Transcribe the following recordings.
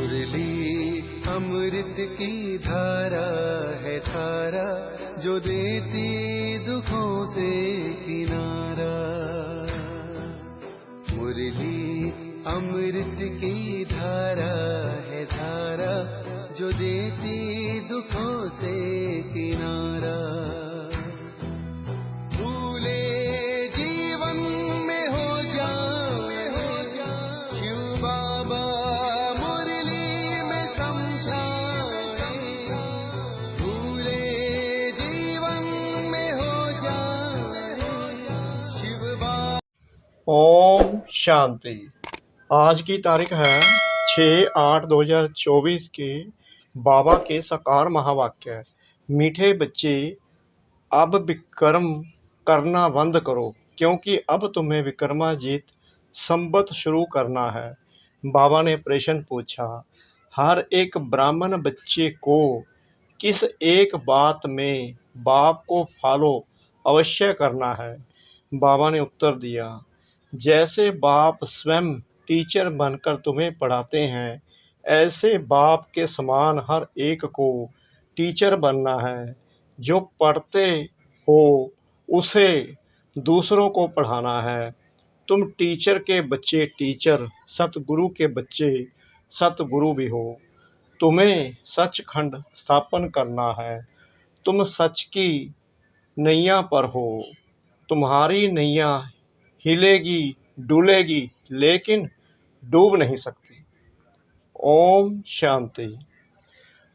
मुरली अमृत की धारा है धारा, जो देती दुखों से किनारा। मुरली अमृत की धारा है धारा, जो देती दुखों से किनारा। भूले जीवन में हो जाए शिव बाबा मुरली में समझाए। भूले जीवन में हो जाए शिव बाबा। ओम शांति। आज की तारीख है 6/8/2024 के बाबा के साकार महावाक्य। मीठे बच्चे, अब विक्रम करना बंद करो, क्योंकि अब तुम्हें विक्रमाजीत संवत शुरू करना है। बाबा ने प्रश्न पूछा, हर एक ब्राह्मण बच्चे को किस एक बात में बाप को फॉलो अवश्य करना है? बाबा ने उत्तर दिया, जैसे बाप स्वयं टीचर बनकर तुम्हें पढ़ाते हैं, ऐसे बाप के समान हर एक को टीचर बनना है। जो पढ़ते हो उसे दूसरों को पढ़ाना है। तुम टीचर के बच्चे टीचर, सतगुरु के बच्चे सतगुरु भी हो। तुम्हें सचखंड स्थापन करना है। तुम सच की नैया पर हो। तुम्हारी नैया हिलेगी डुलेगी, लेकिन डूब नहीं सकती। ओम शांति।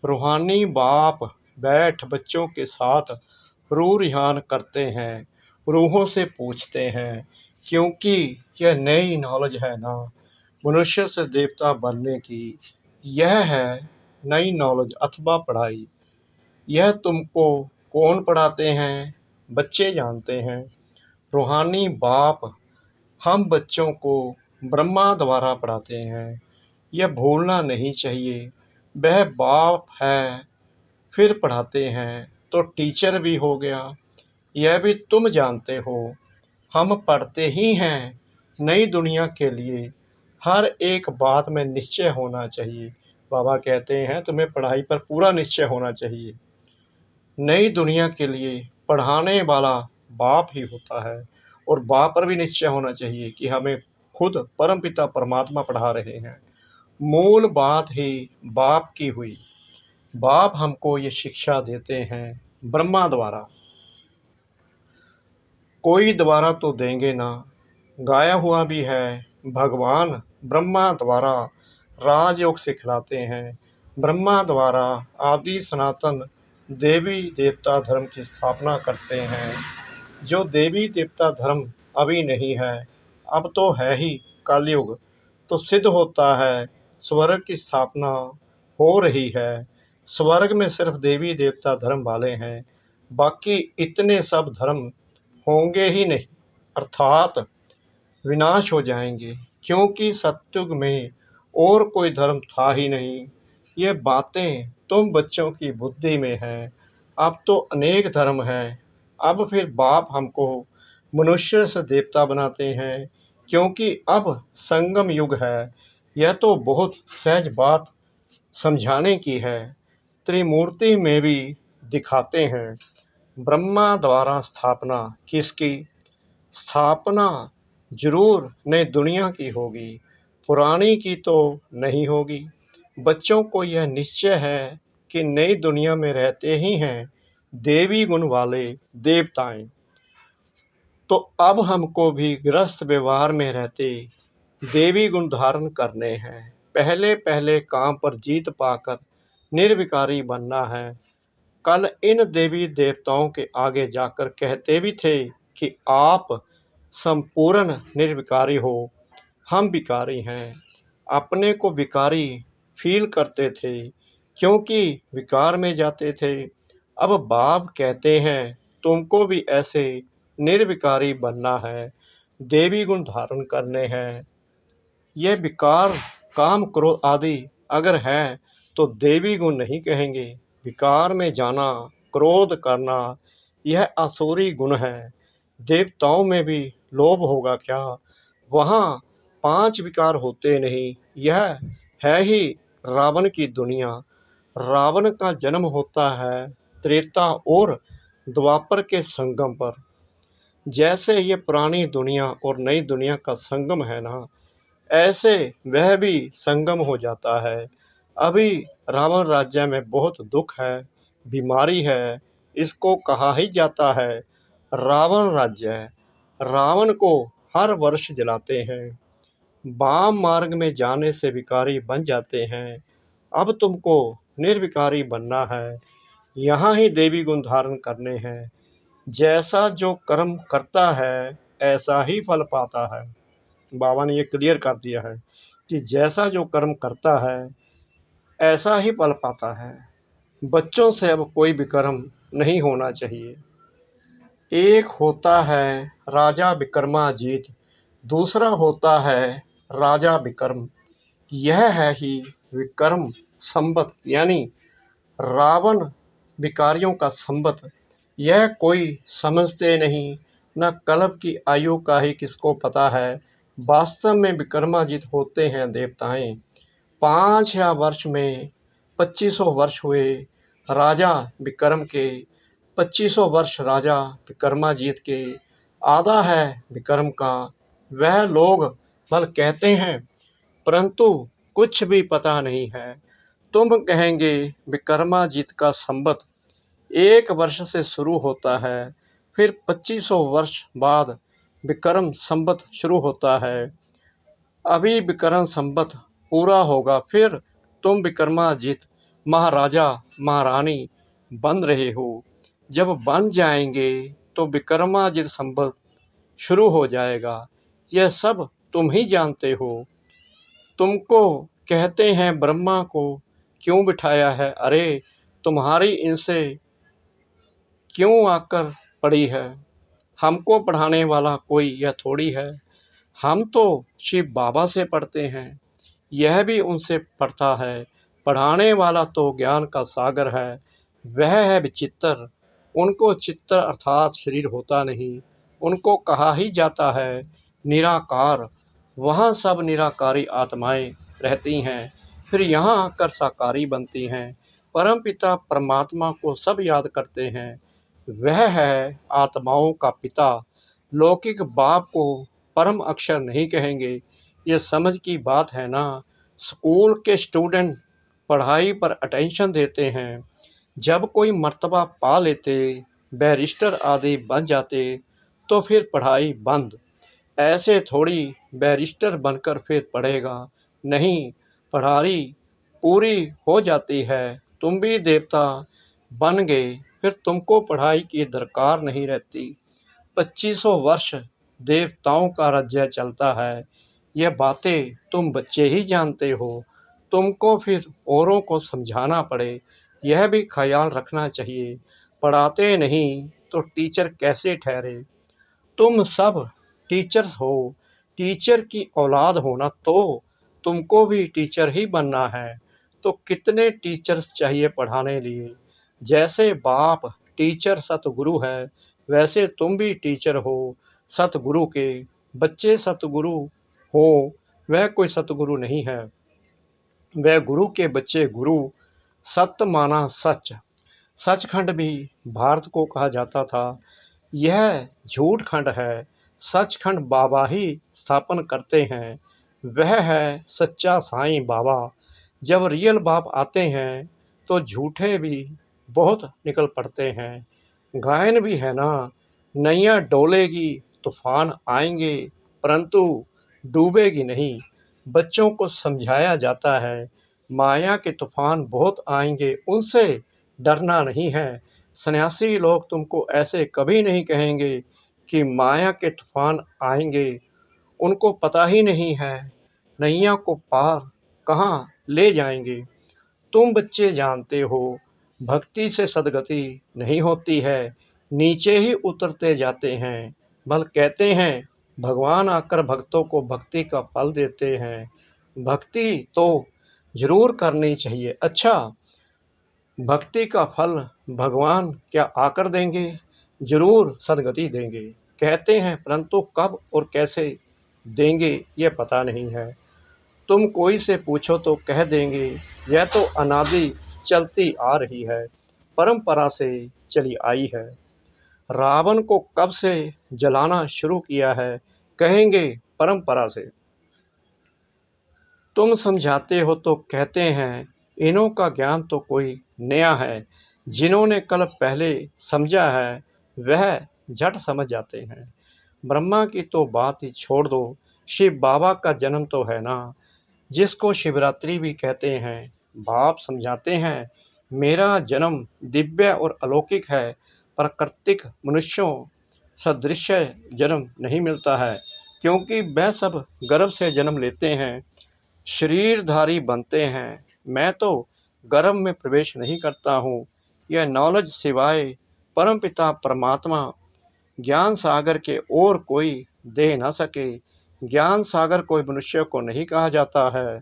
रूहानी बाप बैठ बच्चों के साथ रूह रिहान करते हैं, रूहों से पूछते हैं, क्योंकि यह नई नॉलेज है ना मनुष्य से देवता बनने की। यह है नई नॉलेज अथवा पढ़ाई। यह तुमको कौन पढ़ाते हैं? बच्चे जानते हैं। रूहानी बाप हम बच्चों को ब्रह्मा द्वारा पढ़ाते हैं। यह भूलना नहीं चाहिए। वह बाप है, फिर पढ़ाते हैं तो टीचर भी हो गया। यह भी तुम जानते हो। हम पढ़ते ही हैं। नई दुनिया के लिए हर एक बात में निश्चय होना चाहिए। बाबा कहते हैं तुम्हें पढ़ाई पर पूरा निश्चय होना चाहिए। नई दुनिया के लिए पढ़ाने वाला बाप ही होता है, और बाप पर भी निश्चय होना चाहिए कि हमें खुद परमपिता परमात्मा पढ़ा रहे हैं। मूल बात ही बाप की हुई। बाप हमको ये शिक्षा देते हैं ब्रह्मा द्वारा। कोई द्वारा तो देंगे ना। गाया हुआ भी है, भगवान ब्रह्मा द्वारा राजयोग सिखलाते हैं। ब्रह्मा द्वारा आदि सनातन देवी देवता धर्म की स्थापना करते हैं। जो देवी देवता धर्म अभी नहीं है, अब तो है ही कलयुग, तो सिद्ध होता है स्वर्ग की स्थापना हो रही है। स्वर्ग में सिर्फ देवी देवता धर्म वाले हैं, बाकी इतने सब धर्म होंगे ही नहीं, अर्थात विनाश हो जाएंगे, क्योंकि सतयुग में और कोई धर्म था ही नहीं। ये बातें तुम बच्चों की बुद्धि में हैं। अब तो अनेक धर्म हैं। अब फिर बाप हमको मनुष्य से देवता बनाते हैं, क्योंकि अब संगम युग है। यह तो बहुत सहज बात समझाने की है। त्रिमूर्ति में भी दिखाते हैं। ब्रह्मा द्वारा स्थापना किसकी? स्थापना जरूर नई दुनिया की होगी, पुरानी की तो नहीं होगी। बच्चों को यह निश्चय है कि नई दुनिया में रहते ही हैं देवी गुण वाले देवताएं। तो अब हमको भी गृहस्थ व्यवहार में रहते देवी गुण धारण करने हैं। पहले पहले काम पर जीत पाकर निर्विकारी बनना है। कल इन देवी देवताओं के आगे जाकर कहते भी थे कि आप संपूर्ण निर्विकारी हो, हम विकारी हैं। अपने को विकारी फील करते थे, क्योंकि विकार में जाते थे। अब बाप कहते हैं तुमको भी ऐसे निर्विकारी बनना है, देवी गुण धारण करने हैं। यह विकार काम क्रोध आदि अगर है तो देवी गुण नहीं कहेंगे। विकार में जाना, क्रोध करना, यह आसुरी गुण है। देवताओं में भी लोभ होगा क्या? वहाँ 5 विकार होते नहीं। यह है ही रावण की दुनिया। रावण का जन्म होता है त्रेता और द्वापर के संगम पर। जैसे ये पुरानी दुनिया और नई दुनिया का संगम है ना, ऐसे वह भी संगम हो जाता है। अभी रावण राज्य में बहुत दुख है, बीमारी है, इसको कहा ही जाता है रावण राज्य। रावण को हर वर्ष जलाते हैं, वाम मार्ग में जाने से विकारी बन जाते हैं। अब तुमको निर्विकारी बनना है, यहाँ ही देवी गुण धारण करने हैं। जैसा जो कर्म करता है ऐसा ही फल पाता है। बाबा ने ये क्लियर कर दिया है कि जैसा जो कर्म करता है ऐसा ही फल पाता है। बच्चों से अब कोई विक्रम नहीं होना चाहिए। एक होता है राजा विक्रमाजीत, दूसरा होता है राजा विक्रम। यह है ही विक्रम संवत, यानी रावण विकारियों का संवत। यह कोई समझते नहीं, न कल्प की आयु का ही किसको पता है। वास्तव में विक्रमाजीत होते हैं देवताएं। 5 वर्ष में 2500 वर्ष हुए राजा विक्रम के। 2500 वर्ष राजा विक्रमाजीत के, आधा है विक्रम का। वह लोग बल कहते हैं, परंतु कुछ भी पता नहीं है। तुम कहेंगे विक्रमाजीत का संवत 1 वर्ष से शुरू होता है, फिर 2500 वर्ष बाद विक्रम संवत शुरू होता है। अभी विक्रम संवत पूरा होगा, फिर तुम विक्रमाजीत महाराजा महारानी बन रहे हो। जब बन जाएंगे तो विक्रमाजीत संवत शुरू हो जाएगा। यह सब तुम ही जानते हो। तुमको कहते हैं ब्रह्मा को क्यों बिठाया है, अरे तुम्हारी इनसे क्यों आकर पड़ी है। हमको पढ़ाने वाला कोई यह थोड़ी है। हम तो शिव बाबा से पढ़ते हैं, यह भी उनसे पढ़ता है। पढ़ाने वाला तो ज्ञान का सागर है, वह है विचित्र। उनको चित्र अर्थात शरीर होता नहीं, उनको कहा ही जाता है निराकार। वहाँ सब निराकारी आत्माएं रहती हैं, फिर यहाँ आकर साकारी बनती हैं। परमपिता परमात्मा को सब याद करते हैं, वह है आत्माओं का पिता। लौकिक बाप को परम अक्षर नहीं कहेंगे, ये समझ की बात है ना। स्कूल के स्टूडेंट पढ़ाई पर अटेंशन देते हैं, जब कोई मर्तबा पा लेते, बैरिस्टर आदि बन जाते, तो फिर पढ़ाई बंद। ऐसे थोड़ी बैरिस्टर बनकर फिर पढ़ेगा, नहीं, पढ़ाई पूरी हो जाती है। तुम भी देवता बन गए, फिर तुमको पढ़ाई की दरकार नहीं रहती। 2500 वर्ष देवताओं का राज्य चलता है, यह बातें तुम बच्चे ही जानते हो। तुमको फिर औरों को समझाना पड़े, यह भी ख्याल रखना चाहिए। पढ़ाते नहीं तो टीचर कैसे ठहरे। तुम सब टीचर्स हो, टीचर की औलाद होना तो तुमको भी टीचर ही बनना है। तो कितने टीचर्स चाहिए पढ़ाने लिए। जैसे बाप टीचर सतगुरु है, वैसे तुम भी टीचर हो सतगुरु के। बच्चे सतगुरु हो, वह कोई सतगुरु नहीं है, वह गुरु के बच्चे गुरु। सत्य माना सच। सचखंड भी भारत को कहा जाता था, यह झूठ खंड है। सचखंड बाबा ही स्थापन करते हैं, वह है सच्चा साईं बाबा। जब रियल बाप आते हैं तो झूठे भी बहुत निकल पड़ते हैं। गायन भी है ना, नैया डोलेगी तूफान आएंगे, परंतु डूबेगी नहीं। बच्चों को समझाया जाता है माया के तूफान बहुत आएंगे, उनसे डरना नहीं है। सन्यासी लोग तुमको ऐसे कभी नहीं कहेंगे कि माया के तूफान आएंगे, उनको पता ही नहीं है नैया को पार कहाँ ले जाएंगे। तुम बच्चे जानते हो, भक्ति से सदगति नहीं होती है, नीचे ही उतरते जाते हैं। बल कहते हैं भगवान आकर भक्तों को भक्ति का फल देते हैं। भक्ति तो जरूर करनी चाहिए। अच्छा, भक्ति का फल भगवान क्या आकर देंगे? जरूर सदगति देंगे कहते हैं, परंतु कब और कैसे देंगे ये पता नहीं है। तुम कोई से पूछो तो कह देंगे यह तो अनादि चलती आ रही है, परंपरा से चली आई है। रावण को कब से जलाना शुरू किया है, कहेंगे परंपरा से। तुम समझाते हो तो कहते हैं इन्हों का ज्ञान तो कोई नया है, जिन्होंने कल पहले समझा है वह झट समझ जाते हैं। ब्रह्मा की तो बात ही छोड़ दो, शिव बाबा का जन्म तो है ना, जिसको शिवरात्रि भी कहते हैं। बाप समझाते हैं मेरा जन्म दिव्य और अलौकिक है, प्राकृतिक मनुष्यों सदृश जन्म नहीं मिलता है, क्योंकि वह सब गर्भ से जन्म लेते हैं, शरीरधारी बनते हैं। मैं तो गर्भ में प्रवेश नहीं करता हूँ। यह नॉलेज सिवाय परमपिता परमात्मा ज्ञान सागर के और कोई दे न सके। ज्ञान सागर कोई मनुष्य को नहीं कहा जाता है,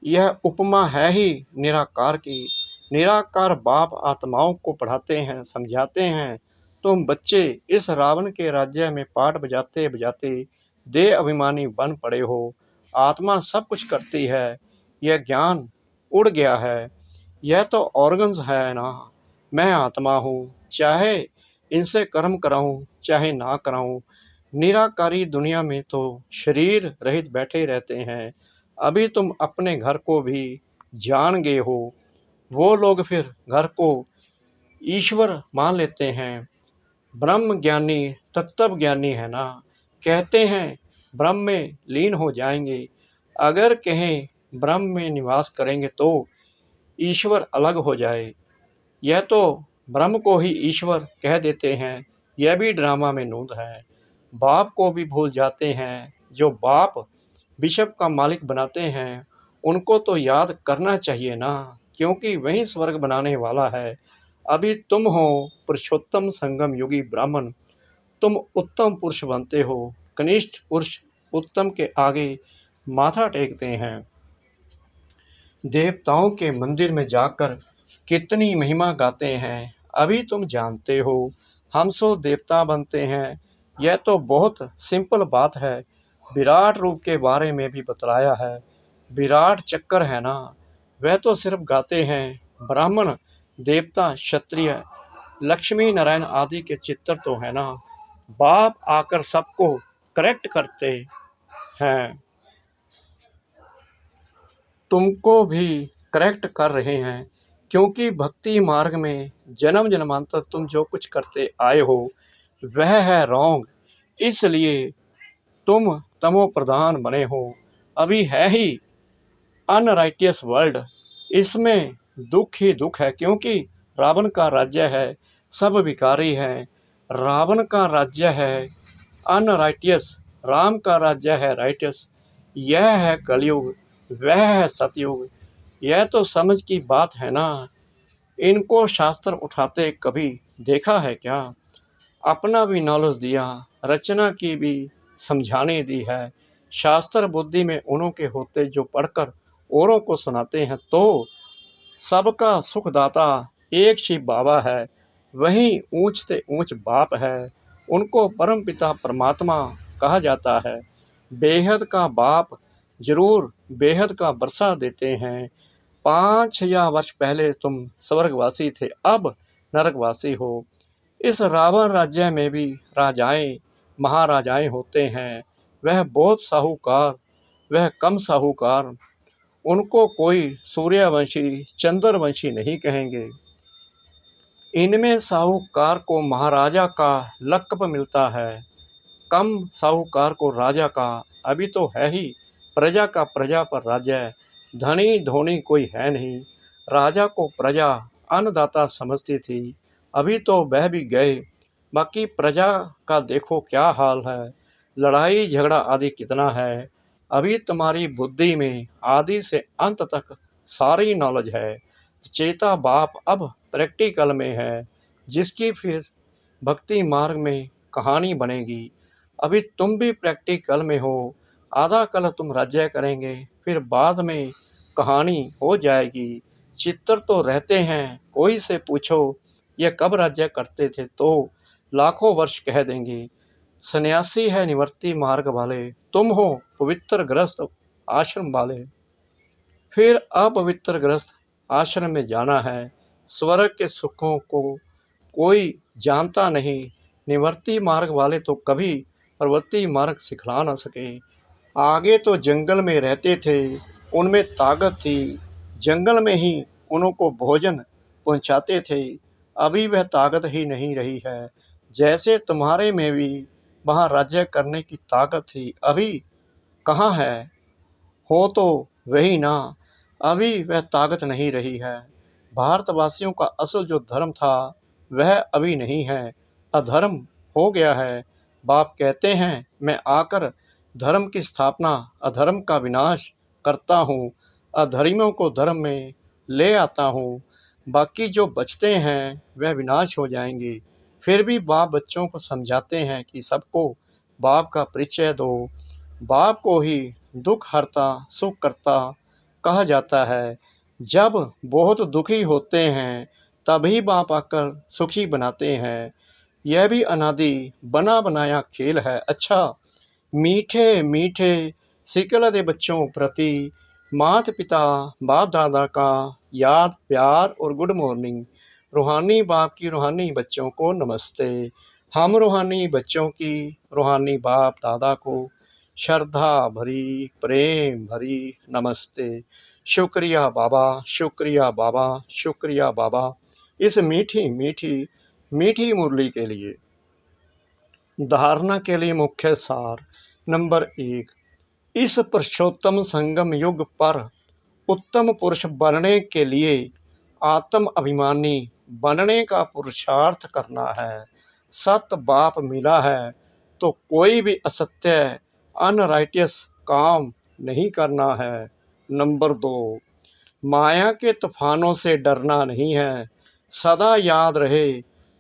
यह उपमा है ही निराकार की। निराकार बाप आत्माओं को पढ़ाते हैं, समझाते हैं। तुम बच्चे इस रावण के राज्य में पाठ बजाते बजाते देह अभिमानी बन पड़े हो। आत्मा सब कुछ करती है, यह ज्ञान उड़ गया है। यह तो ऑर्गन्स है ना, मैं आत्मा हूँ, चाहे इनसे कर्म कराऊं चाहे ना कराऊं। निराकारी दुनिया में तो शरीर रहित बैठे रहते हैं। अभी तुम अपने घर को भी जान गए हो, वो लोग फिर घर को ईश्वर मान लेते हैं। ब्रह्म ज्ञानी तत्व ज्ञानी है ना, कहते हैं ब्रह्म में लीन हो जाएंगे। अगर कहें ब्रह्म में निवास करेंगे तो ईश्वर अलग हो जाए। यह तो ब्रह्म को ही ईश्वर कह देते हैं, यह भी ड्रामा में नूंद है। बाप को भी भूल जाते हैं, जो बाप बिशप का मालिक बनाते हैं उनको तो याद करना चाहिए ना, क्योंकि वही स्वर्ग बनाने वाला है। अभी तुम हो पुरुषोत्तम संगम युगी ब्राह्मण, तुम उत्तम पुरुष बनते हो। कनिष्ठ पुरुष उत्तम के आगे माथा टेकते हैं। देवताओं के मंदिर में जाकर कितनी महिमा गाते हैं, अभी तुम जानते हो। हम सो देवता बनते हैं, यह तो बहुत सिंपल बात है। विराट रूप के बारे में भी बतलाया है, विराट चक्कर है ना, वह तो सिर्फ गाते हैं। ब्राह्मण देवता क्षत्रिय लक्ष्मी नारायण आदि के चित्र तो है ना, बाप आकर सबको करेक्ट करते हैं। तुमको भी करेक्ट कर रहे हैं, क्योंकि भक्ति मार्ग में जन्म जन्मांतर तुम जो कुछ करते आए हो वह है रॉन्ग, इसलिए तुम तमो प्रधान बने हो। अभी है ही अनराइटियस वर्ल्ड, इसमें दुख ही दुख है, क्योंकि रावण का राज्य है, सब विकारी हैं। रावण का राज्य है अनराइटियस, राम का राज्य है राइटियस। यह है कलयुग, वह है सतयुग। यह तो समझ की बात है ना। इनको शास्त्र उठाते कभी देखा है क्या? अपना भी नॉलेज दिया, रचना की भी समझाने दी है। शास्त्र बुद्धि में उन्हों के होते जो पढ़कर औरों को सुनाते हैं, तो सबका सुखदाता एक शिव बाबा है, वही ऊंच से ऊंच बाप है। उनको परम पिता परमात्मा कहा जाता है। बेहद का बाप जरूर बेहद का बरसा देते हैं। 5000 वर्ष पहले तुम स्वर्गवासी थे, अब नरकवासी हो। इस रावण राज्य में भी राजाएं महाराजाएं होते हैं, वह बहुत साहूकार, वह कम साहूकार। उनको कोई सूर्यवंशी चंद्रवंशी नहीं कहेंगे। इनमें साहूकार को महाराजा का लक़ब मिलता है, कम साहूकार को राजा का। अभी तो है ही प्रजा का प्रजा पर राज्य, धनी धोनी कोई है नहीं। राजा को प्रजा अन्नदाता समझती थी, अभी तो वह भी गए। बाकी प्रजा का देखो क्या हाल है, लड़ाई झगड़ा आदि कितना है। अभी तुम्हारी बुद्धि में आदि से अंत तक सारी नॉलेज है। चेता बाप अब प्रैक्टिकल में है, जिसकी फिर भक्ति मार्ग में कहानी बनेगी। अभी तुम भी प्रैक्टिकल में हो, आधा कल तुम राज्य करेंगे, फिर बाद में कहानी हो जाएगी। चित्र तो रहते हैं, कोई से पूछो ये कब राज्य करते थे तो लाखों वर्ष कह देंगे। सन्यासी है निवर्ती मार्ग वाले, तुम हो पवित्र ग्रस्त आश्रम वाले। फिर अपवित्र ग्रस्त आश्रम में जाना है। स्वर्ग के सुखों को कोई जानता नहीं। निवर्ती मार्ग वाले तो कभी प्रवृत्ति मार्ग सिखला न सके। आगे तो जंगल में रहते थे, उनमें ताकत थी, जंगल में ही उनको भोजन पहुंचाते थे। अभी वह ताकत ही नहीं रही है। जैसे तुम्हारे में भी वहां राज्य करने की ताकत थी, अभी कहाँ है? हो तो वही ना, अभी वह ताकत नहीं रही है। भारतवासियों का असल जो धर्म था वह अभी नहीं है, अधर्म हो गया है। बाप कहते हैं मैं आकर धर्म की स्थापना, अधर्म का विनाश करता हूँ, अधर्मियों को धर्म में ले आता हूँ। बाकी जो बचते हैं वह विनाश हो जाएंगे। फिर भी बाप बच्चों को समझाते हैं कि सबको बाप का परिचय दो। बाप को ही दुख हरता सुख करता कहा जाता है। जब बहुत दुखी होते हैं तभी बाप आकर सुखी बनाते हैं। यह भी अनादि बना बनाया खेल है। अच्छा, मीठे मीठे सिकल दे बच्चों प्रति माता पिता बाप दादा का याद प्यार और गुड मॉर्निंग। रूहानी बाप की रूहानी बच्चों को नमस्ते। हम रूहानी बच्चों की रूहानी बाप दादा को श्रद्धा भरी प्रेम भरी नमस्ते। शुक्रिया बाबा, शुक्रिया बाबा, शुक्रिया बाबा, इस मीठी मीठी मीठी मुरली के लिए। धारणा के लिए मुख्य सार। नंबर 1, इस पुरुषोत्तम संगम युग पर उत्तम पुरुष बनने के लिए आत्म अभिमानी बनने का पुरुषार्थ करना है। सत बाप मिला है तो कोई भी असत्य अनराइटियस काम नहीं करना है। नंबर 2, माया के तूफानों से डरना नहीं है। सदा याद रहे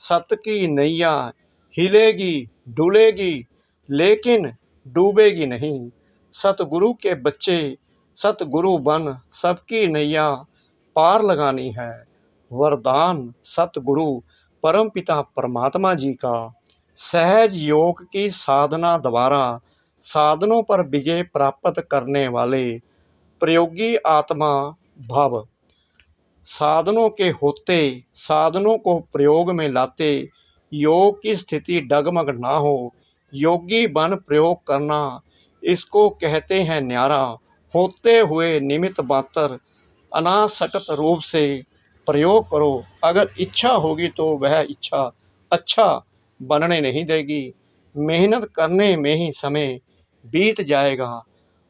सत की नैया हिलेगी डुलेगी लेकिन डूबेगी नहीं। सतगुरु के बच्चे सतगुरु बन सबकी नैया पार लगानी है। वरदान सतगुरु परमपिता परमात्मा जी का। सहज योग की साधना द्वारा साधनों पर विजय प्राप्त करने वाले प्रयोगी आत्मा भव। साधनों के होते साधनों को प्रयोग में लाते योग की स्थिति डगमग ना हो। योगी बन प्रयोग करना इसको कहते हैं न्यारा। होते हुए निमित्त मात्र अनासक्त रूप से प्रयोग करो। अगर इच्छा होगी तो वह इच्छा अच्छा बनने नहीं देगी। मेहनत करने में ही समय बीत जाएगा।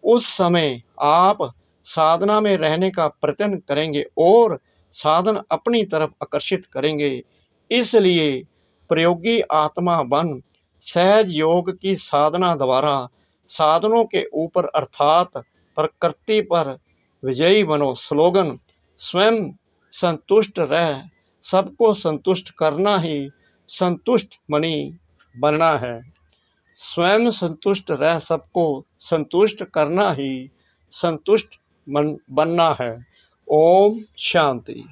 उस समय आप साधना में रहने का प्रयत्न करेंगे और साधन अपनी तरफ आकर्षित करेंगे। इसलिए प्रयोगी आत्मा बन सहज योग की साधना द्वारा साधनों के ऊपर अर्थात प्रकृति पर विजयी बनो। स्लोगन स्वयं संतुष्ट रह सबको संतुष्ट करना ही संतुष्ट मणि बनना है। स्वयं संतुष्ट रह सबको संतुष्ट करना ही संतुष्ट बनना है। ओम शांति।